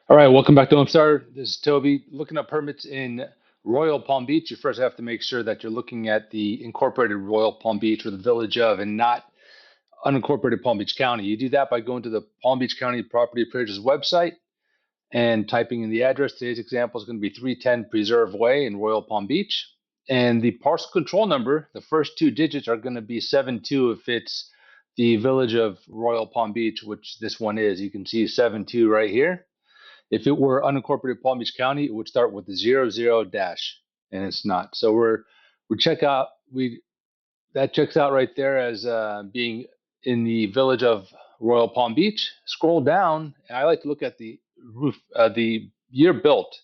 All right, welcome back to Homestar. This is Toby. Looking up permits in Royal Palm Beach, you first have to make sure that you're looking at the incorporated Royal Palm Beach or the village of and not unincorporated Palm Beach County. You do that by going to the Palm Beach County Property Appraiser's website and typing in the address. Today's example is going to be 310 Preserve Way in Royal Palm Beach. And the parcel control number, the first two digits are going to be 72 if it's the village of Royal Palm Beach, which this one is. You can see 72 right here. If it were unincorporated Palm Beach County, it would start with the 00 dash, and it's not. So we check out we that checks out right there as being in the village of Royal Palm Beach. Scroll down, and I like to look at the roof, the year built,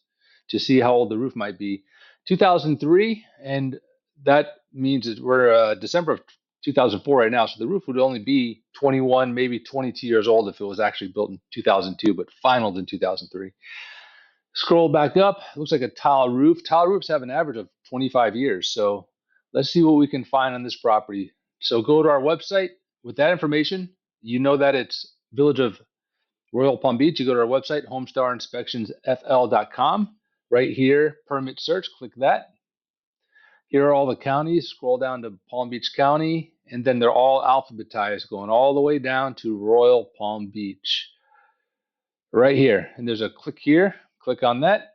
to see how old the roof might be. 2003, and that means that we're December of 2004 right now. So the roof would only be 21, maybe 22 years old if it was actually built in 2002, but finalized in 2003. Scroll back up. Looks like a tile roof. Tile roofs have an average of 25 years. So let's see what we can find on this property. So go to our website with that information. You know that it's Village of Royal Palm Beach. You go to our website, homestarinspectionsfl.com. Right here, permit search, click that. Here are all the counties. Scroll down to Palm Beach County, and then they're all alphabetized, going all the way down to Royal Palm Beach. Right here. And there's a click here. Click on that.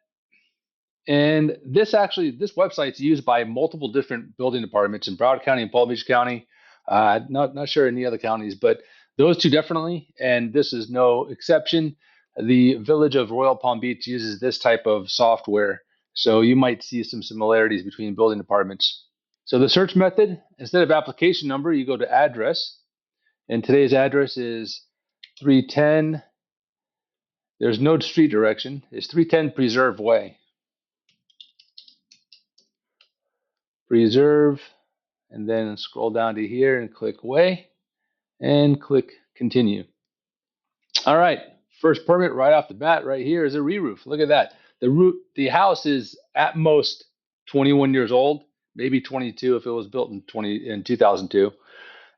And this website is used by multiple different building departments in Broward County and Palm Beach County. Not sure in the other counties, but those two definitely. And this is no exception. The village of Royal Palm Beach uses this type of software, so you might see some similarities between building departments. So the search method, instead of application number, you go to address, and today's address is 310. There's no street direction. It's 310 Preserve Way. Preserve, and then scroll down to here and click Way, and click Continue. All right, first permit right off the bat right here is a re-roof. Look at that. The house is at most 21 years old, maybe 22 if it was built in 2002,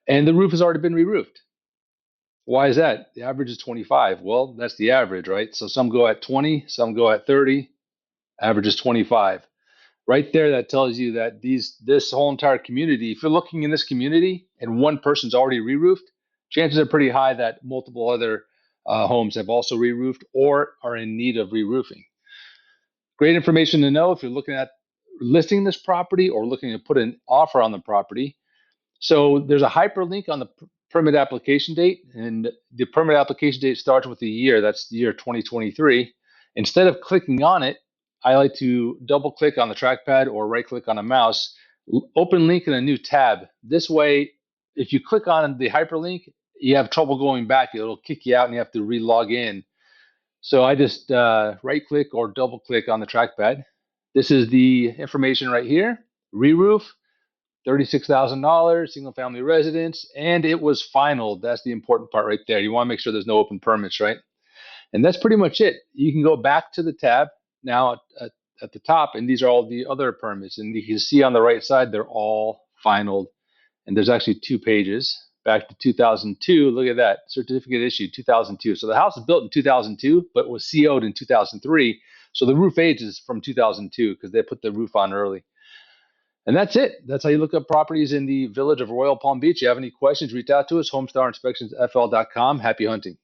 and the roof has already been re-roofed. Why is that? The average is 25. Well, that's the average, right? So some go at 20, some go at 30. Average is 25. Right there, that tells you that this whole entire community, if you're looking in this community and one person's already re-roofed, chances are pretty high that multiple other homes have also re-roofed or are in need of re-roofing. Great information to know if you're looking at listing this property or looking to put an offer on the property. So there's a hyperlink on the permit application date, and the permit application date starts with the year. That's the year 2023. Instead of clicking on it, I like to double click on the trackpad or right click on a mouse, open link in a new tab. This way, if you click on the hyperlink, you have trouble going back. It'll kick you out and you have to re-log in. So I just right click or double click on the trackpad. This is the information right here. Re-roof, $36,000, single family residence, and it was final. That's the important part right there. You want to make sure there's no open permits, right? And that's pretty much it. You can go back to the tab now at the top, and these are all the other permits. And you can see on the right side, they're all finalized. And there's actually 2 pages. Back to 2002, look at that, certificate issued 2002. So the house was built in 2002, but was CO'd in 2003. So the roof age is from 2002 because they put the roof on early. And that's it. That's how you look up properties in the village of Royal Palm Beach. If you have any questions, reach out to us, homestarinspectionsfl.com. Happy hunting.